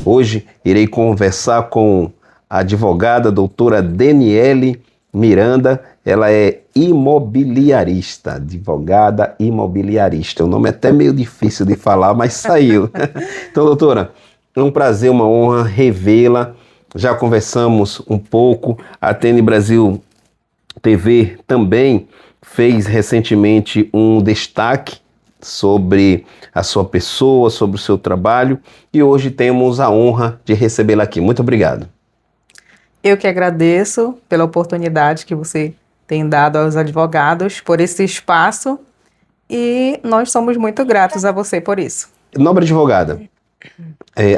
Hoje irei conversar com a advogada doutora Daniele Miranda. Ela é imobiliarista, advogada imobiliarista. O nome é até meio difícil de falar, mas saiu. Então, doutora, é um prazer, uma honra revê-la. Já conversamos um pouco. A TN Brasil TV também fez recentemente um destaque sobre a sua pessoa, sobre o seu trabalho, e hoje temos a honra de recebê-la aqui. Muito obrigado. Eu que agradeço pela oportunidade que você tem dado aos advogados por esse espaço e nós somos muito gratos a você por isso. Nobre advogada,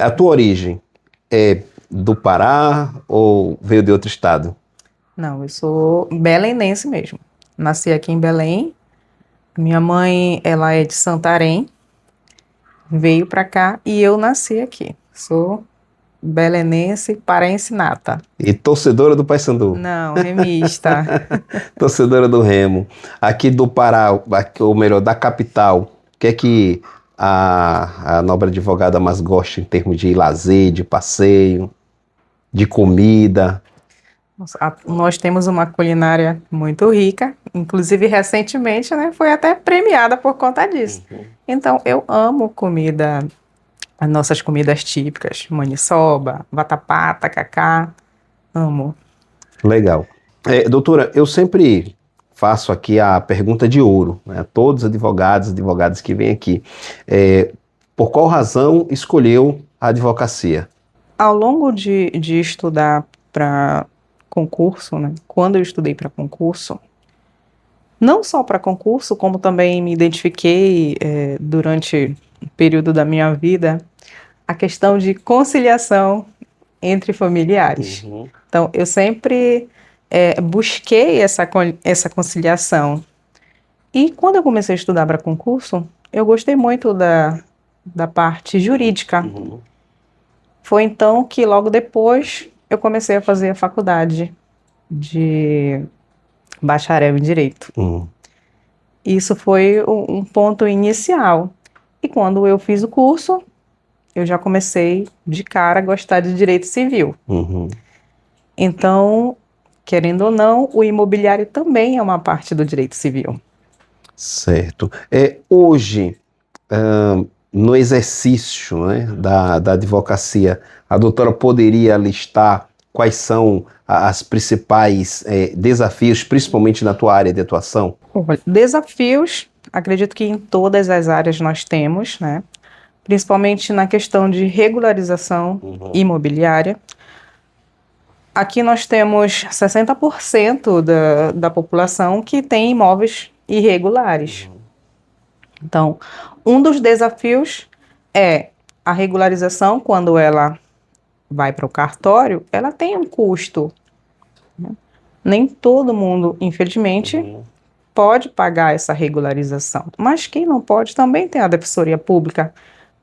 a tua origem é do Pará ou veio de outro estado? Não, eu sou belenense mesmo. Nasci aqui em Belém. Minha mãe, ela é de Santarém, veio para cá e eu nasci aqui. Sou belenense, paraense nata. E torcedora do Paysandu? Não, remista. Torcedora do Remo. Aqui do Pará, ou melhor, da capital, o que é que a nobre advogada mais gosta em termos de lazer, de passeio, de comida? Nós temos uma culinária muito rica, inclusive recentemente, né, foi até premiada por conta disso. Então, eu amo comida, as nossas comidas típicas, maniçoba, vatapá, tacacá, amo. Legal. Doutora, eu sempre faço aqui a pergunta de ouro, né, a todos os advogadas que vêm aqui. Por qual razão escolheu a advocacia? Ao longo de estudar para concurso, né, quando eu estudei para concurso, não só para concurso, como também me identifiquei durante o período da minha vida, a questão de conciliação entre familiares. Então, eu sempre busquei essa conciliação. E quando eu comecei a estudar para concurso, eu gostei muito da parte jurídica. Foi então que logo depois eu comecei a fazer a faculdade de bacharel em Direito. Isso foi um ponto inicial. E quando eu fiz o curso, eu já comecei de cara a gostar de Direito Civil. Então, querendo ou não, o imobiliário também é uma parte do Direito Civil. Certo. Hoje, no exercício, né, da advocacia, a doutora poderia listar quais são as principais desafios, principalmente na tua área de atuação? Desafios, acredito que em todas as áreas nós temos, né? Principalmente na questão de regularização imobiliária. Aqui nós temos 60% da população que tem imóveis irregulares. Então, um dos desafios é a regularização. Quando ela vai para o cartório, ela tem um custo, né? Nem todo mundo, infelizmente, pode pagar essa regularização. Mas quem não pode também tem a Defensoria Pública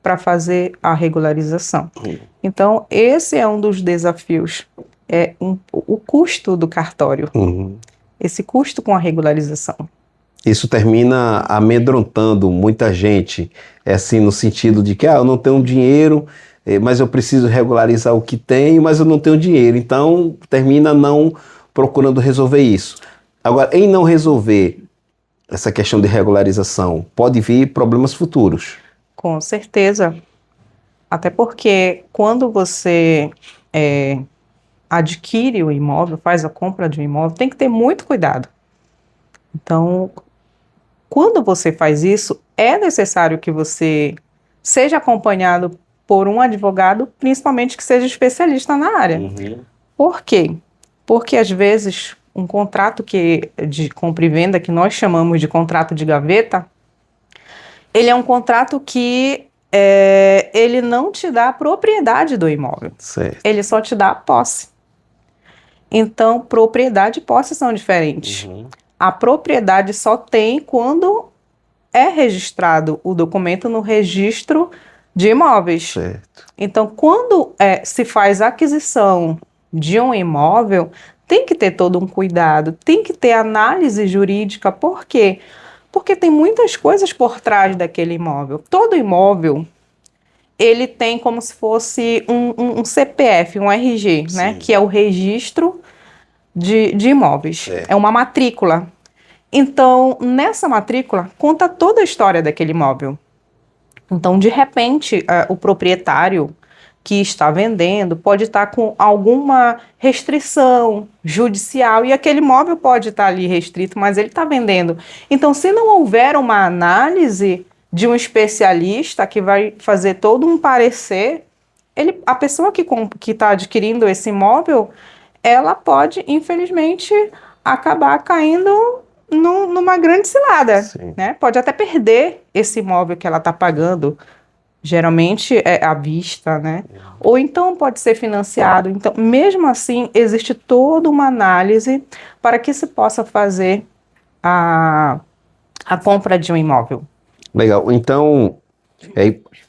para fazer a regularização. Então, esse é um dos desafios, o custo do cartório, esse custo com a regularização. Isso termina amedrontando muita gente, assim, no sentido de que eu não tenho dinheiro, mas eu preciso regularizar o que tenho, mas eu não tenho dinheiro. Então, termina não procurando resolver isso. Agora, em não resolver essa questão de regularização, pode vir problemas futuros. Com certeza. Até porque quando você adquire o imóvel, faz a compra de um imóvel, tem que ter muito cuidado. Então, quando você faz isso, é necessário que você seja acompanhado por um advogado, principalmente que seja especialista na área. Por quê? Porque, às vezes, um contrato de compra e venda, que nós chamamos de contrato de gaveta, ele é um contrato que ele não te dá a propriedade do imóvel. Certo. Ele só te dá a posse. Então, propriedade e posse são diferentes. A propriedade só tem quando é registrado o documento no registro de imóveis. Certo. Então, quando se faz a aquisição de um imóvel, tem que ter todo um cuidado, tem que ter análise jurídica. Por quê? Porque tem muitas coisas por trás daquele imóvel. Todo imóvel, ele tem como se fosse um CPF, um RG, né? Sim. Que é o registro de imóveis. É uma matrícula. Então, nessa matrícula, conta toda a história daquele imóvel. Então, de repente, o proprietário que está vendendo pode estar com alguma restrição judicial e aquele imóvel pode estar ali restrito, mas ele está vendendo. Então, se não houver uma análise de um especialista que vai fazer todo um parecer, a pessoa que está adquirindo esse imóvel, ela pode, infelizmente, acabar caindo numa grande cilada, né? Pode até perder esse imóvel que ela está pagando. Geralmente é à vista, né? Ou então pode ser financiado. Então, mesmo assim, existe toda uma análise para que se possa fazer a compra de um imóvel. Legal. Então,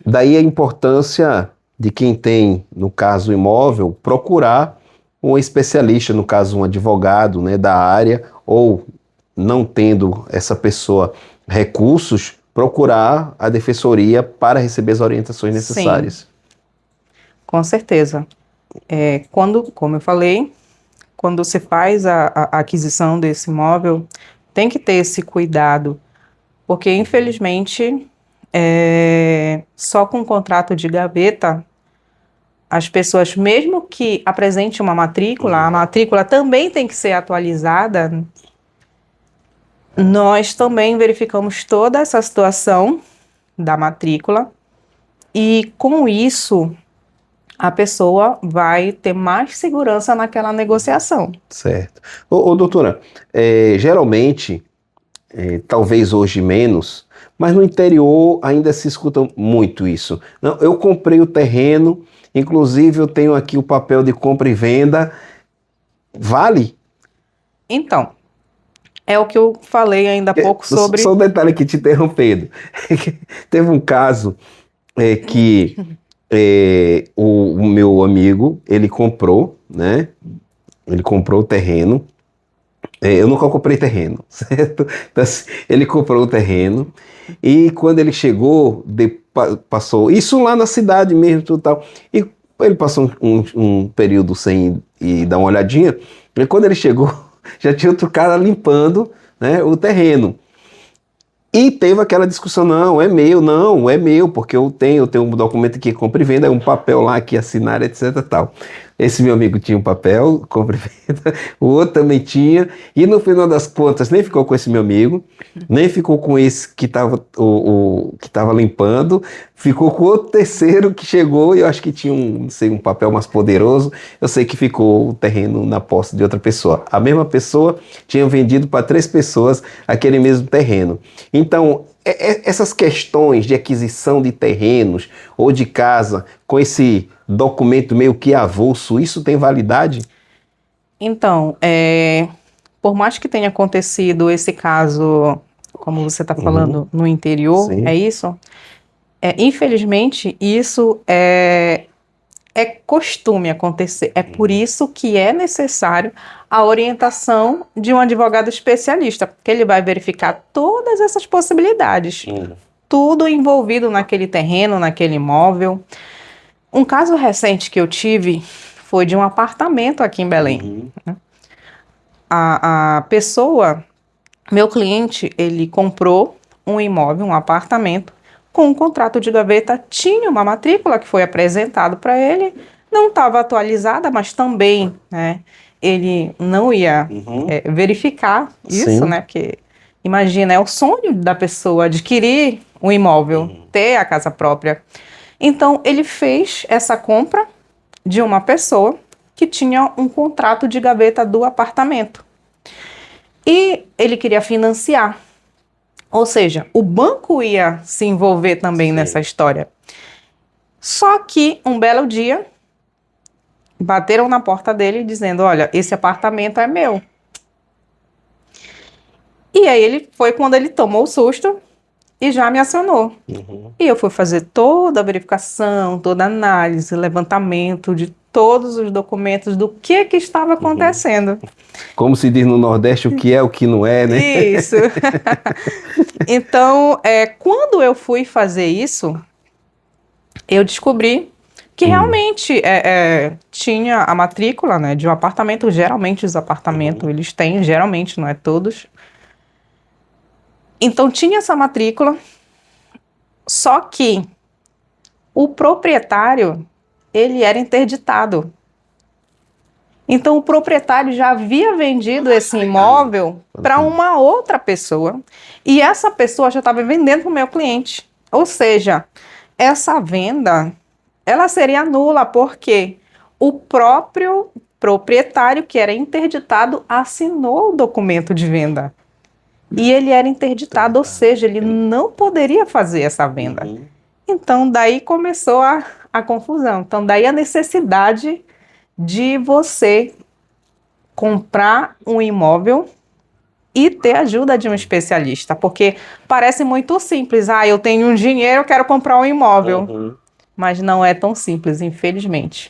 daí a importância de quem tem, no caso, o imóvel, procurar um especialista, no caso, um advogado, né, da área, ou não tendo essa pessoa recursos, procurar a defensoria para receber as orientações necessárias. Sim, com certeza. Como eu falei, quando se faz a aquisição desse imóvel, tem que ter esse cuidado, porque infelizmente só com um contrato de gaveta, as pessoas, mesmo que apresente uma matrícula, a matrícula também tem que ser atualizada. Nós também verificamos toda essa situação da matrícula e, com isso, a pessoa vai ter mais segurança naquela negociação. Certo. Doutora, geralmente, talvez hoje menos, mas no interior ainda se escuta muito isso. Não, eu comprei o terreno, inclusive eu tenho aqui o papel de compra e venda. Vale? Então, é o que eu falei ainda há pouco sobre... Só um detalhe aqui te interrompendo. Teve um caso que o meu amigo, ele comprou, né? Ele comprou o terreno. Eu nunca comprei terreno, certo? Então, assim, ele comprou o terreno e quando ele chegou, passou... Isso lá na cidade mesmo, tudo tal. E ele passou um período sem ir dar uma olhadinha. E quando ele chegou, já tinha outro cara limpando, né, o terreno. E teve aquela discussão, não é meu, porque eu tenho um documento aqui, compra e venda, um papel lá que assinar, etc, tal. Esse meu amigo tinha um papel, compra e venda, o outro também tinha, e no final das contas nem ficou com esse meu amigo, nem ficou com esse que estava que estava limpando, ficou com outro terceiro que chegou, e eu acho que tinha um papel mais poderoso, eu sei que ficou o terreno na posse de outra pessoa. A mesma pessoa tinha vendido para 3 pessoas aquele mesmo terreno. Então, essas questões de aquisição de terrenos ou de casa com esse documento meio que avulso, isso tem validade? Então, por mais que tenha acontecido esse caso, como você está falando, no interior, Sim. é isso? Infelizmente, isso é costume acontecer. É por isso que é necessário a orientação de um advogado especialista, porque ele vai verificar todas essas possibilidades. Tudo envolvido naquele terreno, naquele imóvel. Um caso recente que eu tive foi de um apartamento aqui em Belém. A pessoa, meu cliente, ele comprou um imóvel, um apartamento, com um contrato de gaveta, tinha uma matrícula que foi apresentado para ele, não estava atualizada, mas também, né, ele não ia verificar isso, Sim. né, porque imagina, é o sonho da pessoa adquirir um imóvel, ter a casa própria. Então, ele fez essa compra de uma pessoa que tinha um contrato de gaveta do apartamento. E ele queria financiar. Ou seja, o banco ia se envolver também nessa história. Só que, um belo dia, bateram na porta dele dizendo, olha, esse apartamento é meu. E aí foi quando ele tomou o susto e já me acionou. E eu fui fazer toda a verificação, toda a análise, levantamento de todos os documentos do que estava acontecendo. Como se diz no Nordeste, o que é, o que não é, né? Isso. Então, quando eu fui fazer isso, eu descobri que realmente tinha a matrícula, né, de um apartamento. Geralmente os apartamentos eles têm, geralmente, não é todos. Então tinha essa matrícula, só que o proprietário, ele era interditado. Então o proprietário já havia vendido esse imóvel para uma outra pessoa e essa pessoa já estava vendendo para o meu cliente. Ou seja, essa venda, ela seria nula porque o próprio proprietário, que era interditado, assinou o documento de venda. E ele era interditado, ou seja, ele não poderia fazer essa venda. Então, daí começou a confusão. Então, daí a necessidade de você comprar um imóvel e ter ajuda de um especialista. Porque parece muito simples. Ah, eu tenho um dinheiro, eu quero comprar um imóvel. Mas não é tão simples, infelizmente.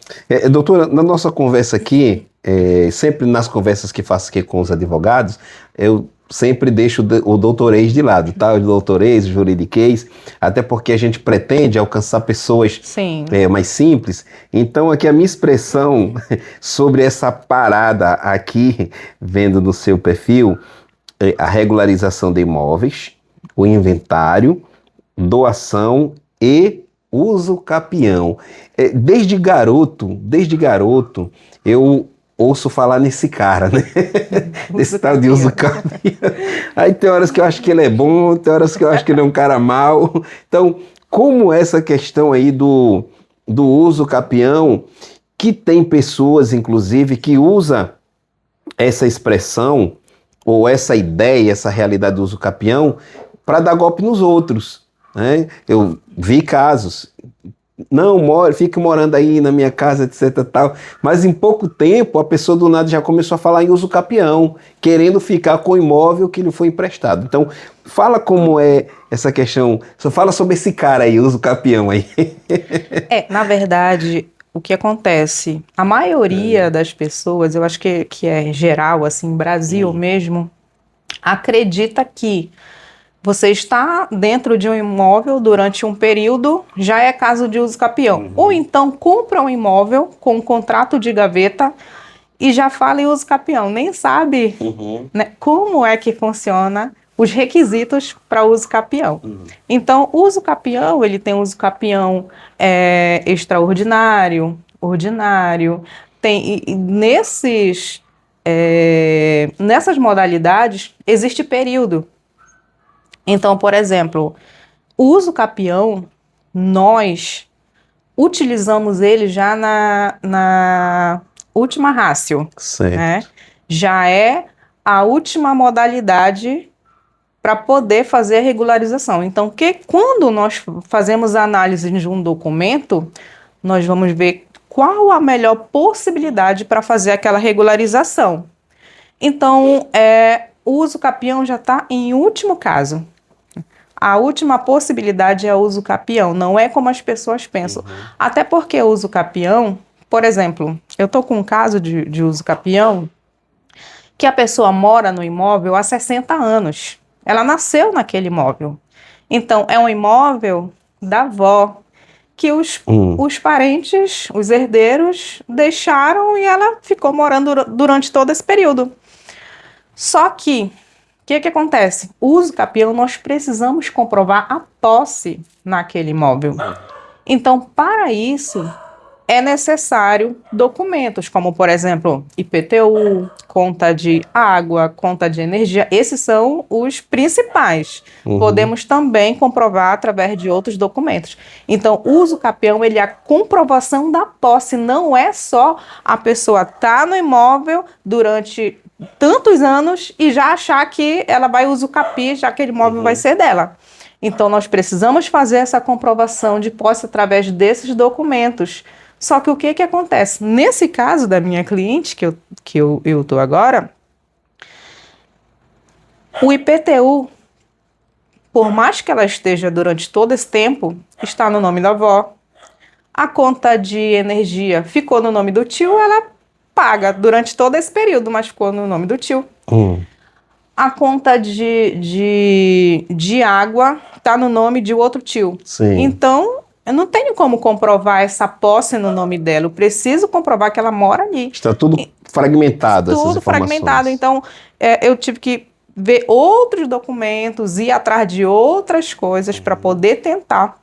Doutora, na nossa conversa aqui, sempre nas conversas que faço aqui com os advogados, eu sempre deixo o doutorês de lado, tá? O doutorês, o juridiquês, até porque a gente pretende alcançar pessoas mais simples. Então, aqui a minha expressão sobre essa parada aqui, vendo no seu perfil, a regularização de imóveis, o inventário, doação e uso capião. Desde garoto, eu ouço falar nesse cara, né? Nesse tal de uso capião. Aí tem horas que eu acho que ele é bom, tem horas que eu acho que ele é um cara mau. Então, como essa questão aí do uso capião, que tem pessoas, inclusive, que usa essa expressão, ou essa ideia, essa realidade do uso capião, para dar golpe nos outros. Né? Eu vi casos, não, fique morando aí na minha casa, etc, tal, mas em pouco tempo a pessoa do nada já começou a falar em uso capião, querendo ficar com o imóvel que lhe foi emprestado. Então, fala como é essa questão, só fala sobre esse cara aí, uso capião aí. Na verdade, o que acontece, a maioria das pessoas, eu acho que é geral, assim, Brasil mesmo, acredita que você está dentro de um imóvel durante um período, já é caso de uso capião. Ou então compra um imóvel com um contrato de gaveta e já fala em uso capião. Nem sabe né, como é que funciona os requisitos para uso capião. Então, o uso capião, ele tem uso capião extraordinário, ordinário. E nessas modalidades, existe período. Então, por exemplo, o uso capião, nós utilizamos ele já na última ratio. Né? Já é a última modalidade para poder fazer a regularização. Então, quando nós fazemos a análise de um documento, nós vamos ver qual a melhor possibilidade para fazer aquela regularização. Então, o uso capião já está em último caso. A última possibilidade é o uso capião, não é como as pessoas pensam. Até porque o uso capião, por exemplo, eu estou com um caso de uso capião que a pessoa mora no imóvel há 60 anos. Ela nasceu naquele imóvel. Então, é um imóvel da avó que os parentes, os herdeiros, deixaram e ela ficou morando durante todo esse período. Só que o que acontece? O uso capião, nós precisamos comprovar a posse naquele imóvel. Então, para isso, é necessário documentos, como, por exemplo, IPTU, conta de água, conta de energia. Esses são os principais. Podemos também comprovar através de outros documentos. Então, o uso capião, ele é a comprovação da posse. Não é só a pessoa estar no imóvel durante tantos anos e já achar que ela vai usucapiar, já que aquele imóvel vai ser dela. Então, nós precisamos fazer essa comprovação de posse através desses documentos. Só que o que acontece? Nesse caso da minha cliente, que eu estou agora, o IPTU, por mais que ela esteja durante todo esse tempo, está no nome da avó. A conta de energia ficou no nome do tio, ela paga durante todo esse período, mas ficou no nome do tio. A conta de água está no nome de outro tio. Sim. Então, eu não tenho como comprovar essa posse no nome dela. Eu preciso comprovar que ela mora ali. Está tudo fragmentado, essas Tudo informações. fragmentado. Então, eu tive que ver outros documentos, ir atrás de outras coisas para poder tentar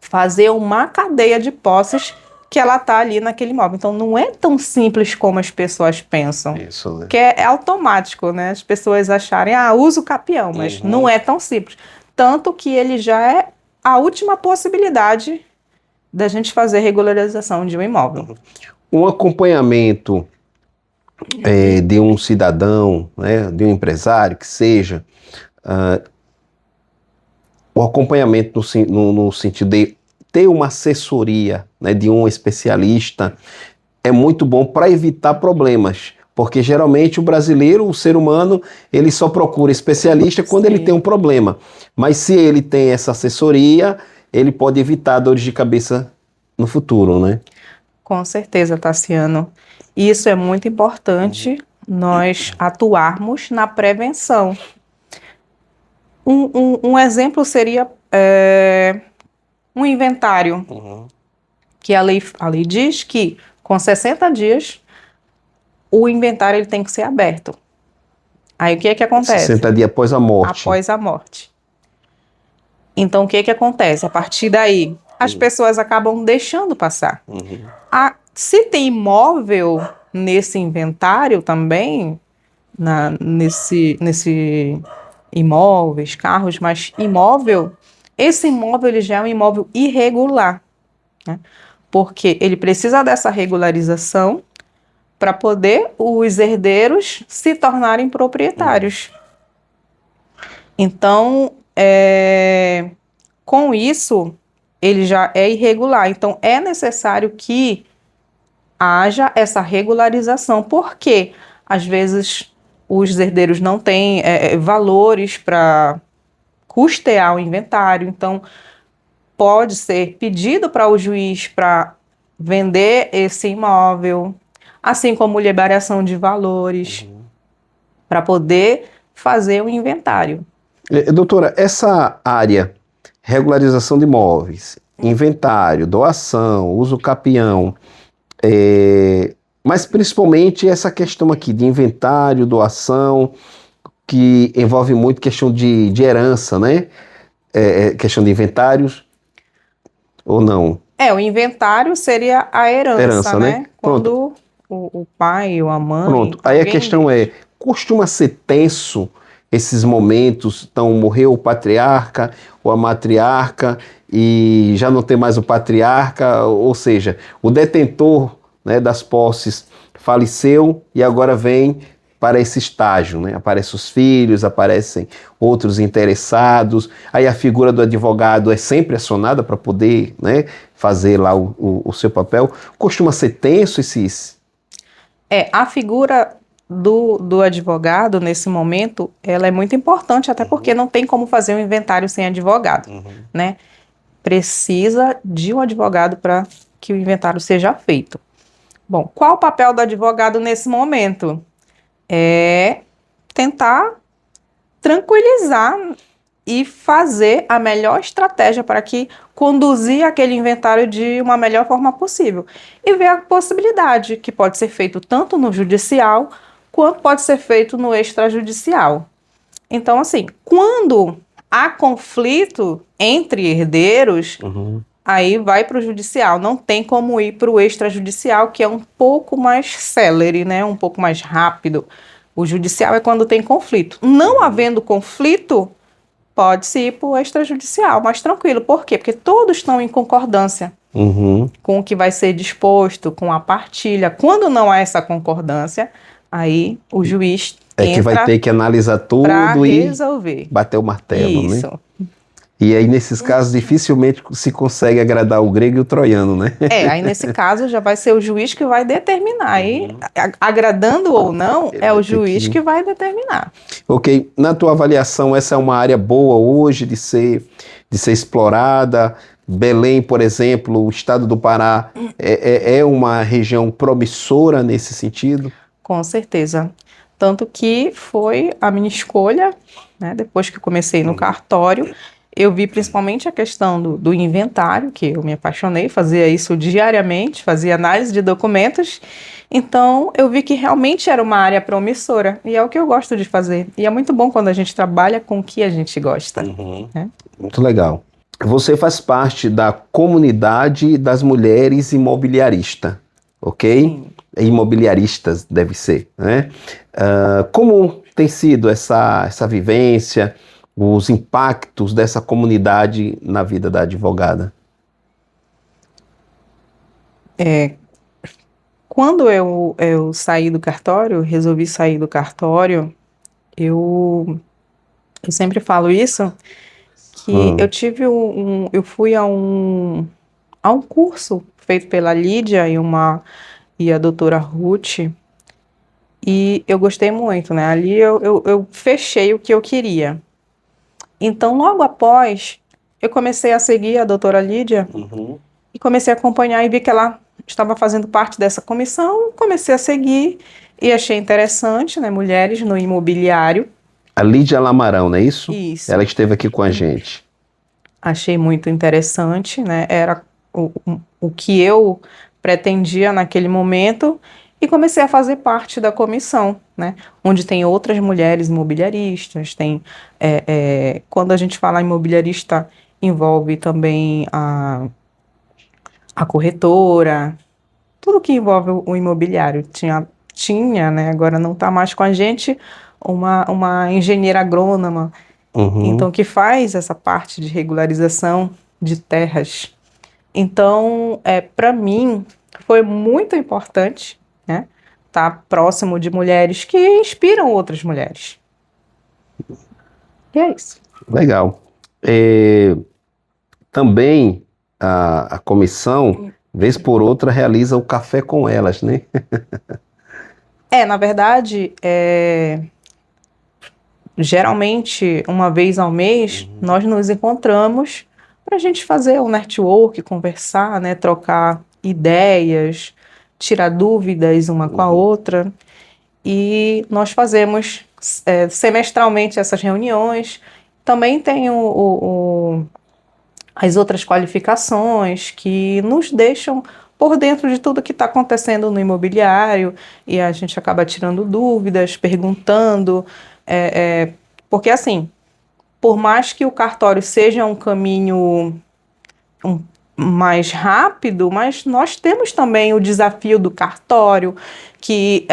fazer uma cadeia de posses que ela está ali naquele imóvel. Então, não é tão simples como as pessoas pensam. Isso, né? Que é automático, né? As pessoas acharem, usa o capião, mas não é tão simples. Tanto que ele já é a última possibilidade da gente fazer regularização de um imóvel. Um acompanhamento de um cidadão, né, de um empresário, que seja, o acompanhamento no sentido de ter uma assessoria, né, de um especialista é muito bom para evitar problemas. Porque geralmente o brasileiro, o ser humano, ele só procura especialista quando ele tem um problema. Mas se ele tem essa assessoria, ele pode evitar dores de cabeça no futuro, né? Com certeza, Tassiano. Isso é muito importante, nós atuarmos na prevenção. Um exemplo seria um inventário, que a lei diz que com 60 dias o inventário ele tem que ser aberto. Aí o que é que acontece? 60 dias após a morte. Após a morte. Então o que é que acontece? A partir daí, as pessoas acabam deixando passar. Se tem imóvel nesse inventário também, nesse imóveis, carros, mas imóvel, esse imóvel ele já é um imóvel irregular, né? Porque ele precisa dessa regularização para poder os herdeiros se tornarem proprietários. Então, com isso, ele já é irregular. Então, é necessário que haja essa regularização, porque às vezes os herdeiros não têm valores para custear o inventário, então pode ser pedido para o juiz para vender esse imóvel, assim como liberação de valores, para poder fazer o inventário. Doutora, essa área, regularização de imóveis, inventário, doação, uso capião, mas principalmente essa questão aqui de inventário, doação, que envolve muito questão de herança, né? Questão de inventários, ou não? O inventário seria a herança, né? Quando o pai ou a mãe... Pronto, aí a questão costuma ser tenso esses momentos, então morreu o patriarca ou a matriarca e já não tem mais o patriarca, ou seja, o detentor, né, das posses faleceu e agora vem para esse estágio, né? Aparecem os filhos, aparecem outros interessados, aí a figura do advogado é sempre acionada para poder, né, fazer lá o seu papel. Costuma ser tenso esses... A figura do advogado, nesse momento, ela é muito importante, até porque não tem como fazer um inventário sem advogado, né? Precisa de um advogado para que o inventário seja feito. Bom, qual o papel do advogado nesse momento? É tentar tranquilizar e fazer a melhor estratégia para que conduzir aquele inventário de uma melhor forma possível. E ver a possibilidade que pode ser feito tanto no judicial, quanto pode ser feito no extrajudicial. Então, assim, quando há conflito entre herdeiros, aí vai para o judicial. Não tem como ir para o extrajudicial, que é um pouco mais célere, né? Um pouco mais rápido. O judicial é quando tem conflito. Não havendo conflito, pode-se ir para o extrajudicial, mais tranquilo. Por quê? Porque todos estão em concordância com o que vai ser disposto, com a partilha. Quando não há essa concordância, aí o juiz que vai ter que analisar tudo e resolver. Bater o martelo, Isso. né? E aí, nesses casos, dificilmente se consegue agradar o grego e o troiano, né? Aí nesse caso já vai ser o juiz que vai determinar. Aí, agradando ou não, é o juiz que vai determinar. Ok. Na tua avaliação, essa é uma área boa hoje de ser explorada? Belém, por exemplo, o estado do Pará, é uma região promissora nesse sentido? Com certeza. Tanto que foi a minha escolha, né, depois que comecei no cartório, Eu vi principalmente a questão do inventário, que eu me apaixonei, fazia isso diariamente, fazia análise de documentos. Então, eu vi que realmente era uma área promissora, e é o que eu gosto de fazer. E é muito bom quando a gente trabalha com o que a gente gosta. Né? Muito legal. Você faz parte da comunidade das mulheres imobiliaristas, ok? Sim. Imobiliaristas, deve ser, né? Como tem sido essa vivência, os impactos dessa comunidade na vida da advogada? Quando eu saí do cartório, resolvi sair do cartório, eu sempre falo isso, que eu tive eu fui a um curso feito pela Lídia e a doutora Ruth, e eu gostei muito, né? Ali eu fechei o que eu queria. Então, logo após, eu comecei a seguir a doutora Lídia e comecei a acompanhar e vi que ela estava fazendo parte dessa comissão, comecei a seguir e achei interessante, né? Mulheres no imobiliário. A Lídia Lamarão, não é isso? Isso. Ela esteve aqui com a gente. Achei muito interessante, né? Era o que eu pretendia naquele momento e comecei a fazer parte da comissão, né? Onde tem outras mulheres imobiliaristas, quando a gente fala imobiliarista, envolve também a corretora, tudo que envolve o imobiliário. Tinha, né? Agora não está mais com a gente, uma engenheira agrônoma, então, que faz essa parte de regularização de terras. Então, para mim, foi muito importante, né, estar próximo de mulheres que inspiram outras mulheres. E é isso. Legal. Também a comissão, vez por outra, realiza o café com elas, né? Na verdade, geralmente, uma vez ao mês, nós nos encontramos para a gente fazer um network, conversar, né, trocar ideias, tirar dúvidas uma com a outra. E nós fazemos semestralmente essas reuniões. Também tem as outras qualificações que nos deixam por dentro de tudo que está acontecendo no imobiliário, e a gente acaba tirando dúvidas, perguntando, porque assim, por mais que o cartório seja um caminho mais rápido, mas nós temos também o desafio do cartório, que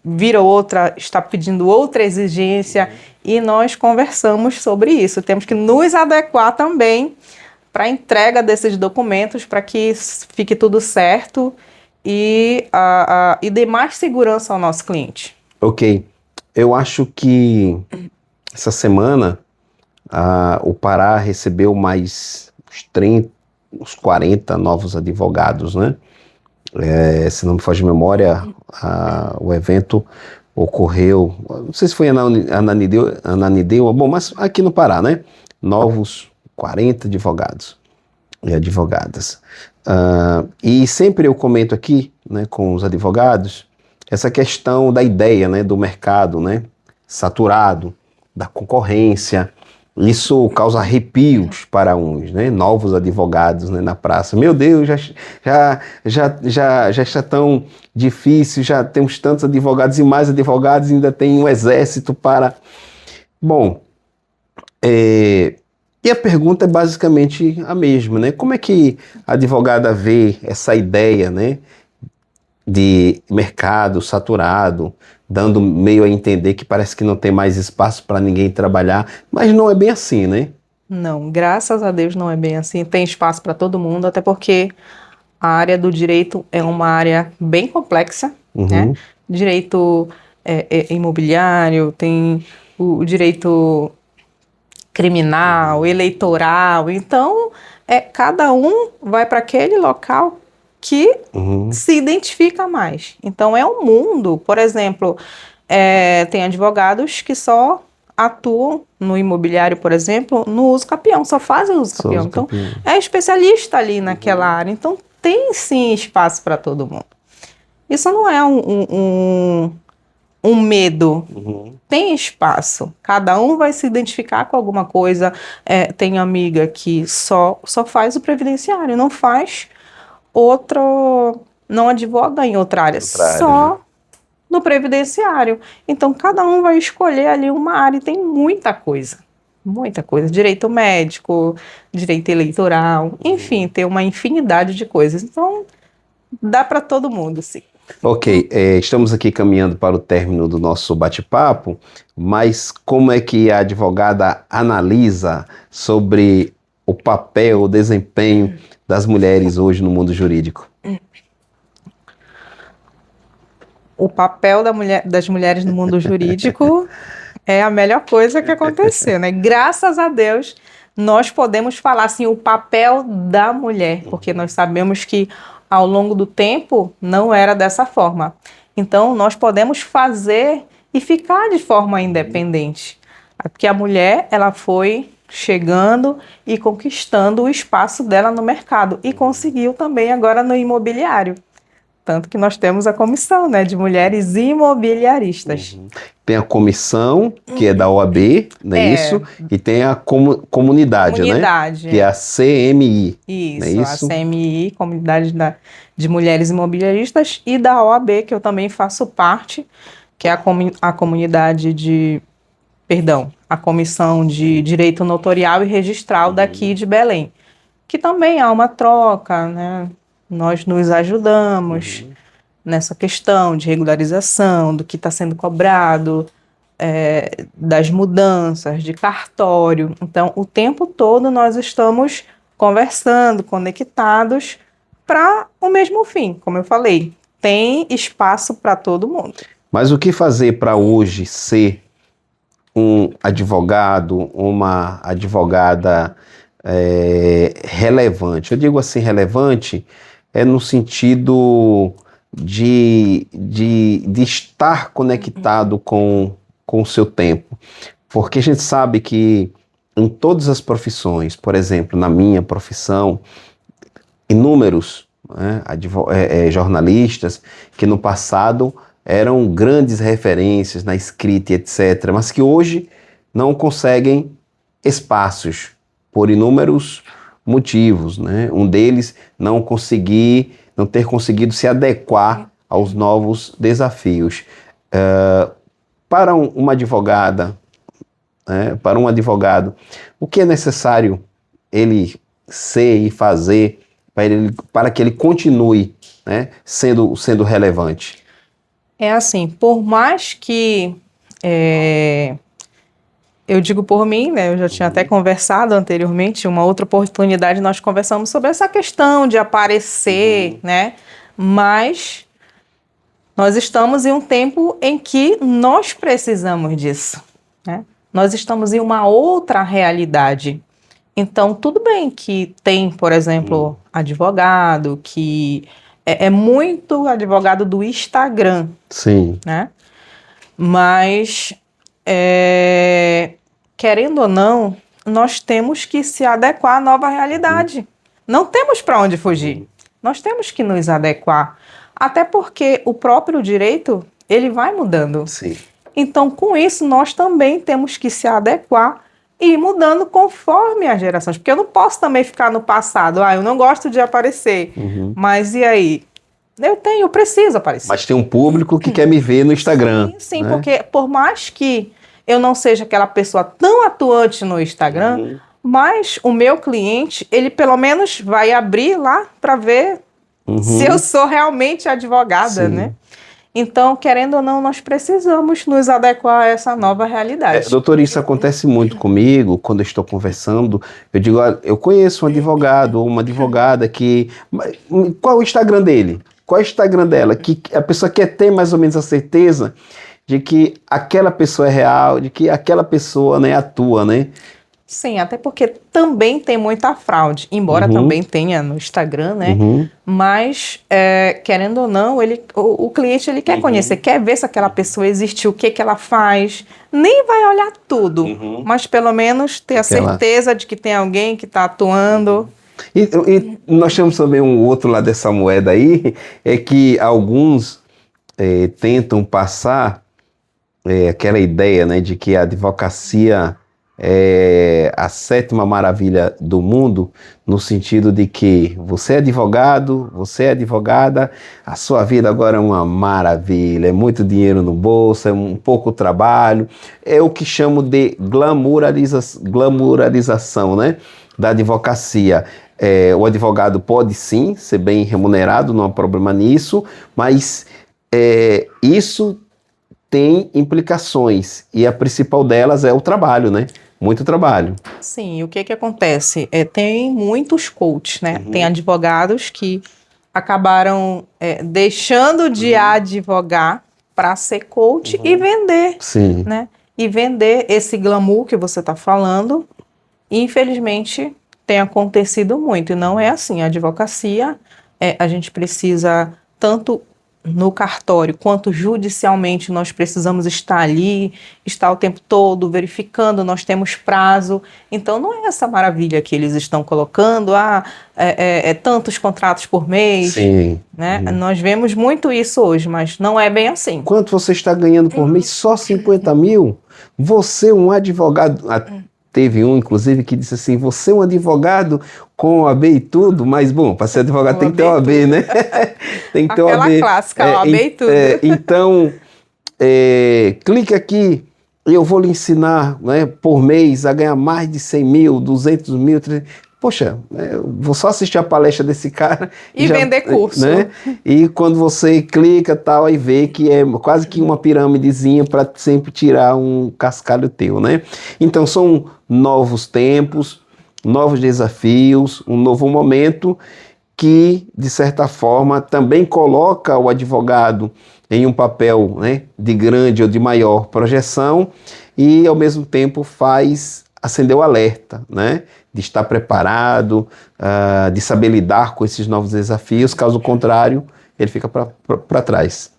vira outra, está pedindo outra exigência, e nós conversamos sobre isso. Temos que nos adequar também para a entrega desses documentos, para que fique tudo certo e dê mais segurança ao nosso cliente. Ok. Eu acho que essa semana o Pará recebeu mais uns 30, uns 40 novos advogados, né? Se não me foge de memória, o evento ocorreu, não sei se foi Ananindeua, bom, mas aqui no Pará, né? Novos 40 advogados e advogadas. E sempre eu comento aqui, né, com os advogados, essa questão da ideia, né, do mercado, né, saturado, da concorrência. Isso causa arrepios para uns, né? Novos advogados, né, na praça. Meu Deus, já está tão difícil, já temos tantos advogados e mais advogados, ainda tem um exército para... Bom, e a pergunta é basicamente a mesma, né? Como é que a advogada vê essa ideia, né, de mercado saturado, dando meio a entender que parece que não tem mais espaço para ninguém trabalhar, mas não é bem assim, né? Não, graças a Deus não é bem assim. Tem espaço para todo mundo, até porque a área do direito é uma área bem complexa, né? Direito imobiliário, tem o direito criminal, eleitoral. Então, cada um vai para aquele local que se identifica mais. Então, é um mundo, por exemplo, tem advogados que só atuam no imobiliário, por exemplo, no uso capião, só fazem uso capião. Então, é especialista ali naquela área. Então, tem sim espaço para todo mundo. Isso não é um medo. Uhum. Tem espaço. Cada um vai se identificar com alguma coisa. Tem amiga que só faz o previdenciário, não faz outro, não advoga em outra área, Outra área, só no previdenciário. Então, cada um vai escolher ali uma área e tem muita coisa. Muita coisa. Direito médico, direito eleitoral, enfim, tem uma infinidade de coisas. Então, dá para todo mundo, sim. Ok, estamos aqui caminhando para o término do nosso bate-papo, mas como é que a advogada analisa sobre o papel, o desempenho das mulheres hoje no mundo jurídico? O papel das mulheres no mundo jurídico é a melhor coisa que aconteceu, né? Graças a Deus, nós podemos falar assim, o papel da mulher, porque nós sabemos que ao longo do tempo não era dessa forma. Então, nós podemos fazer e ficar de forma independente. Porque a mulher, ela foi chegando e conquistando o espaço dela no mercado e conseguiu também agora no imobiliário. Tanto que nós temos a comissão, né, de mulheres imobiliaristas. Tem a comissão, que é da OAB, não é isso? E tem a comunidade, né? Que é a CMI. Isso, não é isso? A CMI, Comunidade de Mulheres Imobiliaristas, e da OAB, que eu também faço parte, que é a comunidade a Comissão de Direito Notorial e Registral daqui de Belém. Que também há uma troca, né? Nós nos ajudamos nessa questão de regularização, do que está sendo cobrado, das mudanças, de cartório. Então, o tempo todo nós estamos conversando, conectados para o mesmo fim, como eu falei. Tem espaço para todo mundo. Mas o que fazer para hoje ser um advogado, uma advogada relevante? Eu digo assim, relevante no sentido de estar conectado com o seu tempo. Porque a gente sabe que em todas as profissões, por exemplo, na minha profissão, inúmeros jornalistas que no passado eram grandes referências na escrita, etc., mas que hoje não conseguem espaços por inúmeros motivos, né? Um deles não ter conseguido se adequar aos novos desafios. Para uma advogada, para um advogado, o que é necessário ele ser e fazer para que ele continue, né, sendo relevante? É assim, por mais que eu digo por mim, né? Eu já tinha até conversado anteriormente, uma outra oportunidade nós conversamos sobre essa questão de aparecer, né? Mas nós estamos em um tempo em que nós precisamos disso, né? Nós estamos em uma outra realidade. Então, tudo bem que tem, por exemplo, advogado que é muito advogado do Instagram. Sim. Né? Mas, querendo ou não, nós temos que se adequar à nova realidade. Não temos para onde fugir. Nós temos que nos adequar. Até porque o próprio direito, ele vai mudando. Sim. Então, com isso, nós também temos que se adequar e ir mudando conforme as gerações. Porque eu não posso também ficar no passado. Eu não gosto de aparecer. Mas e aí? Eu preciso aparecer. Mas tem um público que quer me ver no Instagram. Sim, né? Porque por mais que eu não seja aquela pessoa tão atuante no Instagram, mas o meu cliente, ele pelo menos vai abrir lá para ver se eu sou realmente advogada, né? Então, querendo ou não, nós precisamos nos adequar a essa nova realidade. Doutor, isso acontece muito comigo, quando eu estou conversando, eu digo, eu conheço um advogado ou uma advogada que... Qual é o Instagram dele? Qual é o Instagram dela? Que a pessoa quer ter mais ou menos a certeza de que aquela pessoa é real, de que aquela pessoa, né, atua, né? Sim, até porque também tem muita fraude, embora também tenha no Instagram, né? Mas, querendo ou não, o cliente ele quer conhecer, quer ver se aquela pessoa existe, o que ela faz. Nem vai olhar tudo, mas pelo menos ter a certeza de que tem alguém que está atuando. E nós temos também um outro lado dessa moeda aí, é que alguns tentam passar aquela ideia, né, de que a advocacia é a sétima maravilha do mundo, no sentido de que você é advogado, você é advogada, a sua vida agora é uma maravilha, é muito dinheiro no bolso, é um pouco trabalho, é o que chamo de glamouralização, né, da advocacia. O advogado pode sim ser bem remunerado, não há problema nisso, mas isso tem implicações, e a principal delas é o trabalho, né? Muito trabalho. Sim, e o que que acontece? Tem muitos coaches, né? Tem advogados que acabaram deixando de advogar para ser coach e vender, Sim. né? E vender esse glamour que você está falando. E, infelizmente, tem acontecido muito. E não é assim. A advocacia, a gente precisa tanto no cartório quanto judicialmente, nós precisamos estar ali, estar o tempo todo verificando, nós temos prazo. Então não é essa maravilha que eles estão colocando, tantos contratos por mês. Sim. Né? Nós vemos muito isso hoje, mas não é bem assim. Quanto você está ganhando por mês? Só 50 mil? Você, um advogado... Teve um, inclusive, que disse assim, você é um advogado com OAB e tudo, mas, bom, para ser advogado tem que ter OAB, né? Tem que ter OAB. Aquela clássica, OAB e tudo. Então, clique aqui e eu vou lhe ensinar, né, por mês a ganhar mais de 100 mil, 200 mil, 300... Poxa, eu vou só assistir a palestra desse cara. E vender curso. Né? E quando você clica tal, aí vê que é quase que uma pirâmidezinha para sempre tirar um cascalho teu, né? Então são novos tempos, novos desafios, um novo momento que, de certa forma, também coloca o advogado em um papel, né, de grande ou de maior projeção e, ao mesmo tempo, faz acender o alerta, né, de estar preparado, de saber lidar com esses novos desafios, caso contrário, ele fica para trás.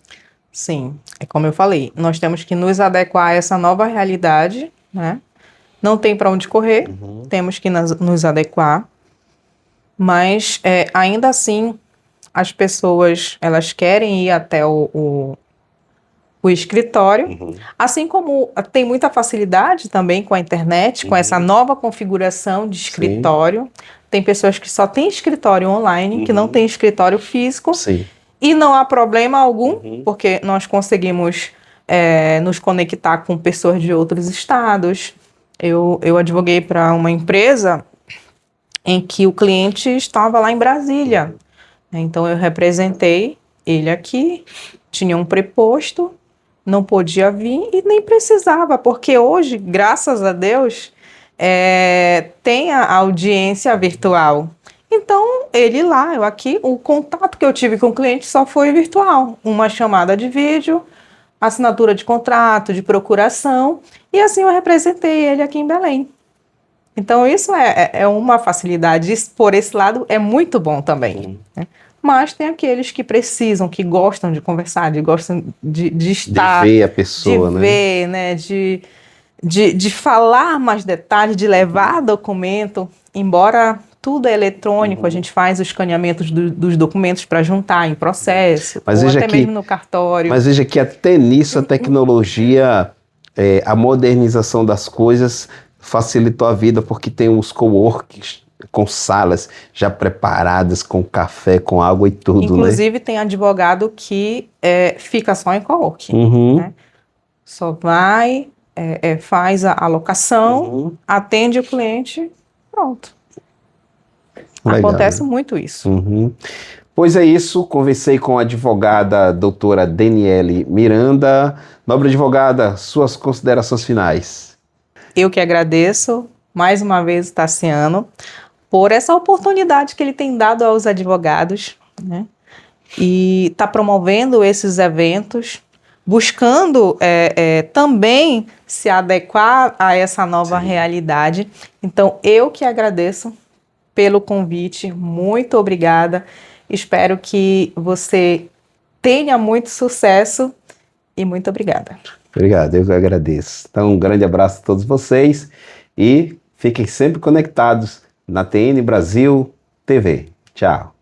Sim, é como eu falei, nós temos que nos adequar a essa nova realidade, né? Não tem para onde correr, temos que nos adequar, mas ainda assim as pessoas elas querem ir até o escritório, assim como tem muita facilidade também com a internet, com essa nova configuração de escritório. Sim. Tem pessoas que só têm escritório online, que não tem escritório físico. Sim. E não há problema algum, porque nós conseguimos nos conectar com pessoas de outros estados. Eu advoguei para uma empresa em que o cliente estava lá em Brasília. Então eu representei ele aqui, tinha um preposto, não podia vir e nem precisava, porque hoje, graças a Deus, tem a audiência virtual. Então, ele lá, eu aqui, o contato que eu tive com o cliente só foi virtual. Uma chamada de vídeo, assinatura de contrato, de procuração, e assim eu representei ele aqui em Belém. Então, isso é uma facilidade. Isso, por esse lado, é muito bom também. Né? Mas tem aqueles que precisam, que gostam de conversar, gostam de estar... De ver a pessoa, de ver, né? De falar mais detalhes, de levar documento, embora tudo é eletrônico, a gente faz o escaneamento dos documentos para juntar em processo, mas ou até mesmo no cartório. Mas veja que até nisso a tecnologia, a modernização das coisas facilitou a vida, porque tem os coworks com salas já preparadas, com café, com água e tudo, Inclusive, né? tem advogado que fica só em coworking. Né? Só vai, faz a alocação, atende o cliente, pronto. Legal. Acontece muito isso. Pois é isso, conversei com a advogada doutora Daniele Miranda. Nobre advogada, suas considerações finais. Eu que agradeço, mais uma vez, Tassiano, por essa oportunidade que ele tem dado aos advogados, né? E está promovendo esses eventos, buscando também se adequar a essa nova realidade. Então, eu que agradeço pelo convite, muito obrigada. Espero que você tenha muito sucesso e muito obrigada. Obrigado, eu que agradeço. Então, um grande abraço a todos vocês e fiquem sempre conectados na TN Brasil TV. Tchau.